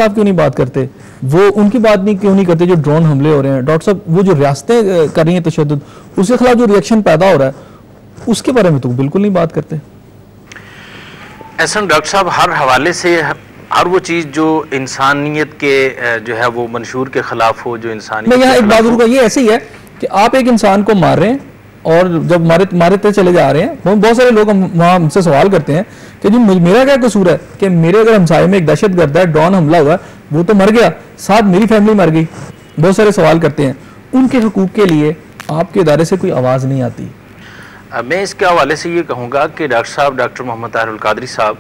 साहब क्यों नहीं बात करते, वो उनकी बात नहीं क्यों नहीं करते जो ड्रोन हमले हो रहे हैं। डॉक्टर साहब वो जो रियासतें कर रही हैं तशद्दुद, उसके खिलाफ जो रिएक्शन पैदा हो रहा है उसके बारे में तो बिल्कुल नहीं बात करते। ऐसा डॉक्टर साहब हर हवाले से हर वो चीज़ जो इंसानियत के जो है वो मंशूर के खिलाफ हो, जो इंसानियत यहाँ एक बात उनका ये ऐसे ही है कि आप एक इंसान को मार रहे हैं और जब मारते चले जा रहे हैं, बहुत सारे लोग वहाँ हमसे सवाल करते हैं कि जी मेरा क्या कसूर है कि मेरे अगर हमसाये में एक दहशतगर्द है, ड्रोन हमला हुआ, वो तो मर गया, साथ मेरी फैमिली मर गई। बहुत सारे सवाल करते हैं, उनके हकूक के लिए आपके इदारे से कोई आवाज़ नहीं आती। मैं इसके हवाले से ये कहूँगा कि डॉक्टर साहब, डॉक्टर मोहम्मद ताहिर अल कादरी साहब,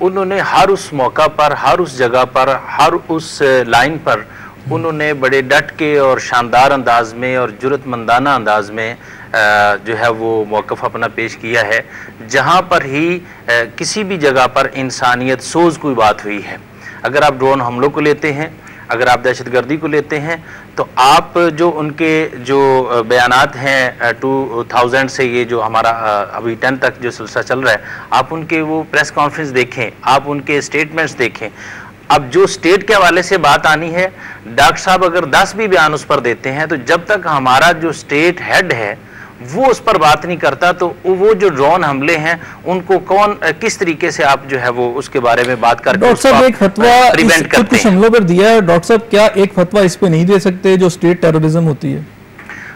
उन्होंने हर उस मौका पर, हर उस जगह पर, हर उस लाइन पर उन्होंने बड़े डट के और शानदार अंदाज में और जुर्रतमंदाना अंदाज में जो है वो मौक़िफ़ अपना पेश किया है, जहाँ पर ही किसी भी जगह पर इंसानियत सोज कोई बात हुई है। अगर आप ड्रोन हमलों को लेते हैं, अगर आप दहशतगर्दी को लेते हैं, तो आप जो उनके जो बयानात हैं 2000 से ये जो हमारा अभी 10 तक जो सिलसिला चल रहा है, आप उनके वो प्रेस कॉन्फ्रेंस देखें, आप उनके स्टेटमेंट्स देखें। अब जो स्टेट के हवाले से बात आनी है, डॉक्टर साहब अगर 10 भी बयान उस पर देते हैं, तो जब तक हमारा जो स्टेट हेड है वो उस पर बात नहीं करता, तो वो जो ड्रोन हमले हैं उनको कौन किस तरीके से आप जो है वो उसके बारे में बात करके डॉक्टर साहब एक फतवा कुछ हमलों पर दिया है, डॉक्टर साहब क्या एक फतवा इस पे नहीं दे सकते जो स्टेट टेररिज्म होती है?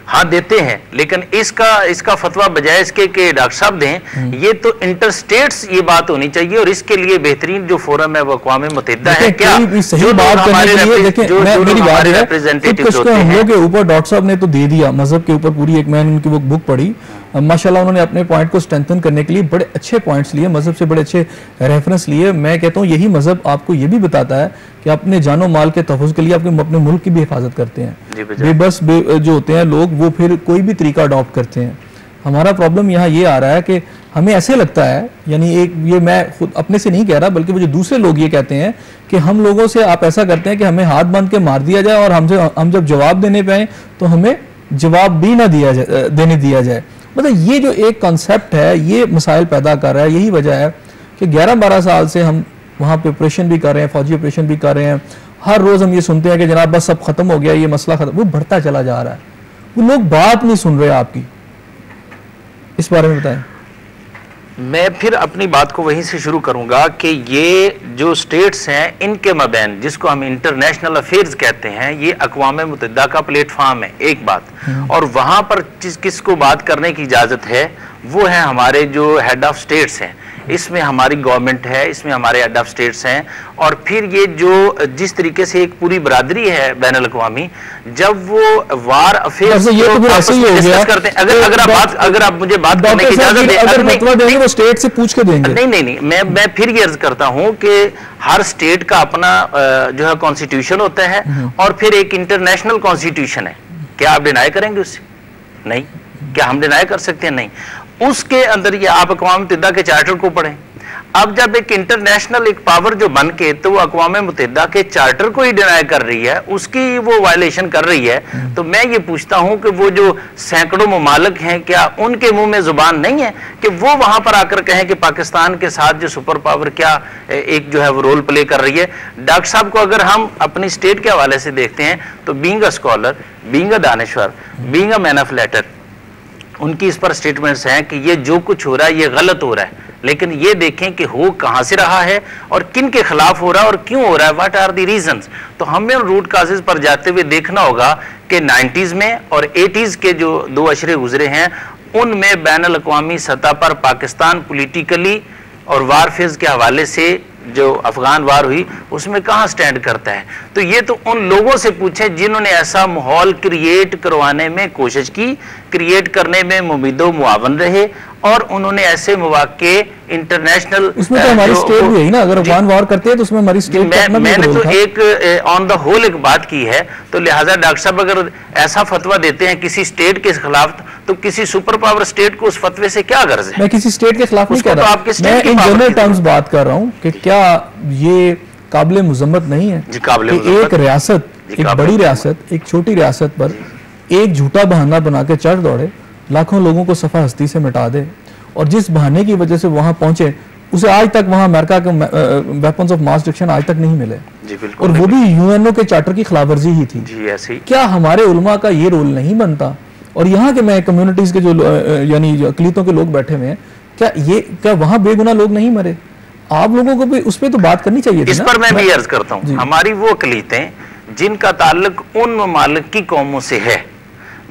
हाँ देते हैं, लेकिन इसका फतवा बजाय इसके कि डॉक्टर साहब दें, ये तो इंटर स्टेट्स ये बात होनी चाहिए, और इसके लिए बेहतरीन जो फोरम है वो अक़वाम मुत्तहिदा है। क्या सही बात करने के लिए देखिए, मेरी बात है हमलों के ऊपर डॉक्टर साहब ने तो दे दिया, मजहब के ऊपर पूरी एक मैंने उनकी वो बुक पढ़ी, माशाल्लाह उन्होंने अपने पॉइंट को स्ट्रेंथन करने के लिए बड़े अच्छे पॉइंट्स लिए, मजहब से बड़े अच्छे रेफरेंस लिए। मैं कहता हूँ यही मजहब आपको ये भी बताता है कि अपने जानो माल के तहफ़्फ़ुज़ के लिए आपके अपने मुल्क की भी हिफाजत करते हैं। बेबस जो होते हैं लोग वो फिर कोई भी तरीका अडॉप्ट करते हैं। हमारा प्रॉब्लम यहाँ ये आ रहा है कि हमें ऐसे लगता है, यानी एक ये मैं खुद अपने से नहीं कह रहा बल्कि वो जो दूसरे लोग ये कहते हैं कि हम लोगों से आप ऐसा करते हैं कि हमें हाथ बांध के मार दिया जाए और हम जब जवाब देने पे आए तो हमें जवाब भी ना देने दिया जाए। मतलब ये जो एक कॉन्सेप्ट है ये मसाइल पैदा कर रहा है। यही वजह है कि 11-12 साल से हम वहाँ पे ऑपरेशन भी कर रहे हैं, फौजी ऑपरेशन भी कर रहे हैं। हर रोज़ हम ये सुनते हैं कि जनाब बस सब खत्म हो गया, ये मसला खत्म, वो बढ़ता चला जा रहा है। वो लोग बात नहीं सुन रहे आपकी, इस बारे में बताएं। मैं फिर अपनी बात को वहीं से शुरू करूंगा कि ये जो स्टेट्स हैं इनके मबैन, जिसको हम इंटरनेशनल अफेयर्स कहते हैं, ये अक़वाम मुत्तहिदा का प्लेटफॉर्म है, एक बात। और वहाँ पर किसको बात करने की इजाज़त है वो है हमारे जो हेड ऑफ स्टेट्स हैं। इसमें हमारी गवर्नमेंट है, इसमें हमारे हेड ऑफ स्टेट्स हैं, और फिर ये जो जिस तरीके से एक पूरी बरादरी है बैन अल-अक़वामी, जब वो वार अफेयर्स डिस्कस करते हैं, अगर आप मुझे बात करने की इजाजत दें, वो स्टेट से पूछ के देंगे। नहीं, मैं फिर ये अर्ज करता हूँ कि हर स्टेट का अपना जो है कॉन्स्टिट्यूशन होता है और फिर एक इंटरनेशनल कॉन्स्टिट्यूशन है। क्या आप डिनाई करेंगे उससे? नहीं। क्या हम डिनाई कर सकते हैं? नहीं। उसके अंदर ये आप अक़वाम मुत्तहिदा के चार्टर को पढ़ें। अब जब एक इंटरनेशनल एक पावर जो बन के तो वो अक़वाम मुत्तहिदा के चार्टर को ही डिनाई कर रही है, उसकी वो वायलेशन कर रही है, तो मैं ये पूछता हूं कि वो जो सैकड़ों ममालिक हैं, क्या उनके मुंह में जुबान नहीं है कि वो वहां पर आकर कहें कि पाकिस्तान के साथ जो सुपर पावर क्या एक जो है वो रोल प्ले कर रही है? डॉक्टर साहब को अगर हम अपनी स्टेट के हवाले से देखते हैं तो being a scholar, being a दानिश्वर, being a man of letter, उनकी इस पर स्टेटमेंट्स हैं कि ये जो कुछ हो रहा है ये गलत हो रहा है, लेकिन ये देखें कि हो कहां से रहा है और किन के खिलाफ हो रहा है और क्यों हो रहा है, व्हाट आर द रीजंस। तो हमें रूट काजेज पर जाते हुए देखना होगा कि 90s में और 80s के जो 2 अशरे गुजरे हैं उनमें बैन अल-अक़वामी सतह पर पाकिस्तान पॉलिटिकली और वार फेज के हवाले से जो अफगान वार हुई उसमें कहाँ स्टैंड करता है। तो ये तो उन लोगों से पूछें जिन्होंने ऐसा माहौल क्रिएट करवाने में कोशिश की, क्रिएट करने में मुमीदो मुआवन रहे, और उन्होंने ऐसे मौके इंटरनेशनल उसमें तो हमारी स्टेट भी है ना, अगर अफगान वार करते हैं तो उसमें हमारी स्टेट मैंने तो एक ऑन द होल एक बात की है। तो लिहाजा डॉक्टर साहब अगर ऐसा फतवा देते हैं किसी स्टेट के खिलाफ, तो किसी सुपर पावर स्टेट को उस फतवे से क्या गर्ज है? मैं किसी स्टेट के खिलाफ नहीं कह रहा, मैं इन जनरल टर्म्स बात कर रहा हूँ कि क्या ये काबिल मुज़म्मत नहीं है कि एक रियासत, एक बड़ी रियासत एक छोटी रियासत पर एक झूठा बहाना बना के चढ़ दौड़े, लाखों लोगों को सफा हस्ती से मिटा दे, और जिस बहाने की वजह से वहां पहुंचे उसे आज तक वहां अमेरिका के वेपन्स ऑफ मास डिस्ट्रक्शन आज तक नहीं मिले जी, बिल्कुल, और वो भी यूएनओ के चार्टर की खिलाफवर्जी ही थी जी। ऐसे ही क्या हमारे उलमा का ये रोल नहीं बनता? और यहाँ के मैं कम्युनिटीज के जो यानी अकलीतों के लोग बैठे हुए हैं, क्या वहां बेगुनाह लोग नहीं मरे? आप लोगों को भी उस पर तो बात करनी चाहिए थी। इस पर मैं भी अर्ज करता हूँ, हमारी वो अकलीतें जिनका ताल्लुक उन ममालिक की कौमों से है,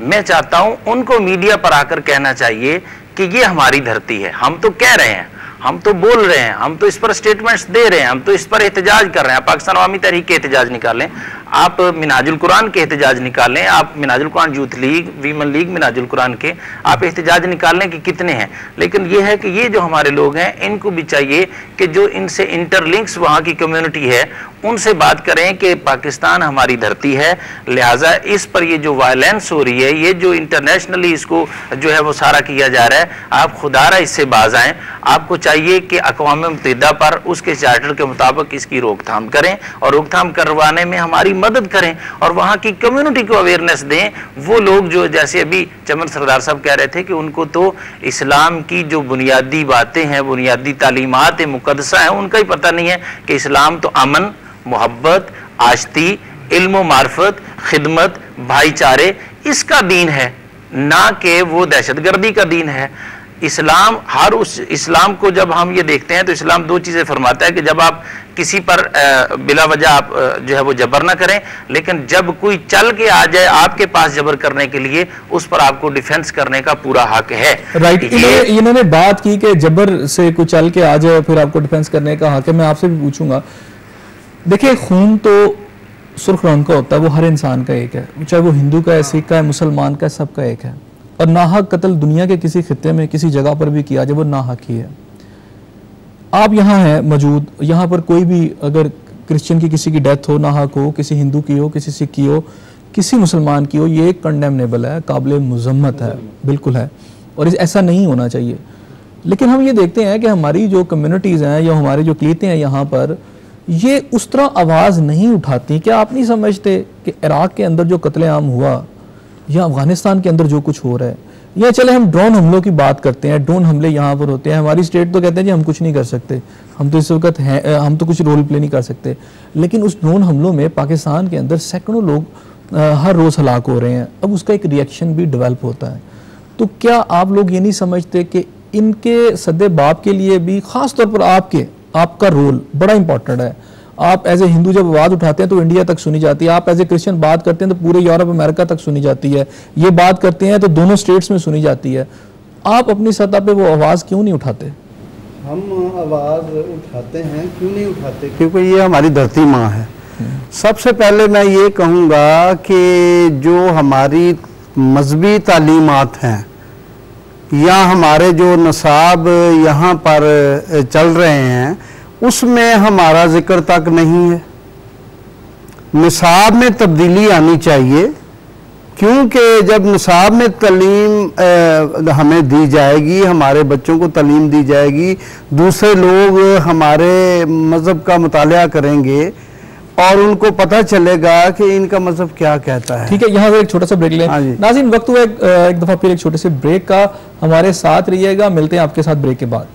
मैं चाहता हूं उनको मीडिया पर आकर कहना चाहिए कि ये हमारी धरती है। हम तो कह रहे हैं, हम तो बोल रहे हैं, हम तो इस पर स्टेटमेंट्स दे रहे हैं, हम तो इस पर एहतजाज कर रहे हैं। पाकिस्तान अवामी तहरीक के एहतजाज निकालें, आप मिनाजुल कुरान के एहतजाज निकालें, आप Minhajul Quran youth league, women league Minhajul Quran के आप एहतजाज निकालें कि कितने हैं। लेकिन ये है कि ये जो हमारे लोग हैं, इनको भी चाहिए कि जो इनसे इंटरलिंक्स वहाँ की कम्युनिटी है, उनसे बात करें कि पाकिस्तान हमारी धरती है, लिहाजा इस पर ये जो वायलेंस हो रही है, ये जो इंटरनेशनली इसको जो है वो सारा किया जा रहा है, आप खुदारा इससे बाज आएँ। आपको चाहिए कि अक़वाम मुत्तहिदा पर उसके चार्टर के मुताबिक इसकी रोकथाम करें और रोकथाम करवाने में हमारी मदद करें और वहाँ की कम्युनिटी को अवेयरनेस दें। वो लोग जो जैसे अभी चमन सरदार साहब कह रहे थे कि उनको तो इस्लाम की जो बुनियादी बातें हैं, बुनियादी तालीमात है, मुक़द्दसा है, उनका ही पता नहीं है कि इस्लाम तो अमन, मोहब्बत, आश्ती, इल्म मार्फत, खिदमत, भाईचारे इसका दीन है, ना कि वो दहशतगर्दी का दीन है। इस्लाम हर उस इस्लाम को जब हम ये देखते हैं तो इस्लाम दो चीज़ें फरमाता है कि जब आप किसी पर बिला वजह आप जो है वो जबर ना करें, लेकिन जब कोई चल के आ जाए आपके पास जबर करने के लिए, उस पर आपको डिफेंस करने का पूरा हक है। राइट, इन्होंने बात की कि जबर से कोई चल के आ जाए फिर आपको डिफेंस करने का हक है। मैं आपसे भी पूछूंगा, देखिए खून तो सुर्ख रंग का होता है, वो हर इंसान का एक है, चाहे वो हिंदू का है, सिख का है, मुसलमान का है, सबका एक है। और नाहक कत्ल दुनिया के किसी खित्ते में किसी जगह पर भी किया जाए वो नाहक ही है। आप यहाँ हैं मौजूद, यहाँ पर कोई भी अगर क्रिश्चियन की किसी की डेथ हो, नाहक हो, किसी हिंदू की हो, किसी सिख की हो, किसी मुसलमान की हो, ये कंडेमनेबल है, काबिल मुज़म्मत है, बिल्कुल है, और ऐसा नहीं होना चाहिए। लेकिन हम ये देखते हैं कि हमारी जो कम्युनिटीज़ हैं या हमारे जो अक़लीतें हैं यहाँ पर, ये उस तरह आवाज़ नहीं उठाती। क्या आप नहीं समझते कि इराक़ के अंदर जो कत्लेआम हुआ या अफगानिस्तान के अंदर जो कुछ हो रहा है, या चले हम ड्रोन हमलों की बात करते हैं, ड्रोन हमले यहाँ पर होते हैं, हमारी स्टेट तो कहते हैं जी हम कुछ नहीं कर सकते, हम तो इस वक्त हैं, हम तो कुछ रोल प्ले नहीं कर सकते, लेकिन उस ड्रोन हमलों में पाकिस्तान के अंदर सैकड़ों लोग हर रोज़ हलाक हो रहे हैं। अब उसका एक रिएक्शन भी डेवलप होता है। तो क्या आप लोग ये नहीं समझते कि इनके सदे बाप के लिए भी ख़ास तौर पर आपका रोल बड़ा इंपॉर्टेंट है? आप एज ए हिंदू जब आवाज़ उठाते हैं तो इंडिया तक सुनी जाती है, आप एज ए क्रिश्चियन बात करते हैं तो पूरे यूरोप अमेरिका तक सुनी जाती है, ये बात करते हैं तो दोनों स्टेट्स में सुनी जाती है। आप अपनी सतह पे वो आवाज़ क्यों नहीं उठाते? हम आवाज़ उठाते हैं, क्यों नहीं उठाते? क्योंकि ये हमारी धरती माँ है। सबसे पहले मैं ये कहूँगा कि जो हमारी मजहबी तालीमात हैं या हमारे जो नसाब यहाँ पर चल रहे हैं, उसमें हमारा जिक्र तक नहीं है। निसाब में तब्दीली आनी चाहिए, क्योंकि जब निसाब में तालीम हमें दी जाएगी, हमारे बच्चों को तालीम दी जाएगी, दूसरे लोग हमारे मज़हब का मुतालिया करेंगे और उनको पता चलेगा कि इनका मज़हब क्या कहता है। ठीक है, यहाँ से एक छोटा सा ब्रेक लें। नाज़रीन, वक्त हुआ एक दफ़ा फिर एक छोटे से ब्रेक का, हमारे साथ रहिएगा, मिलते हैं आपके साथ ब्रेक के बाद।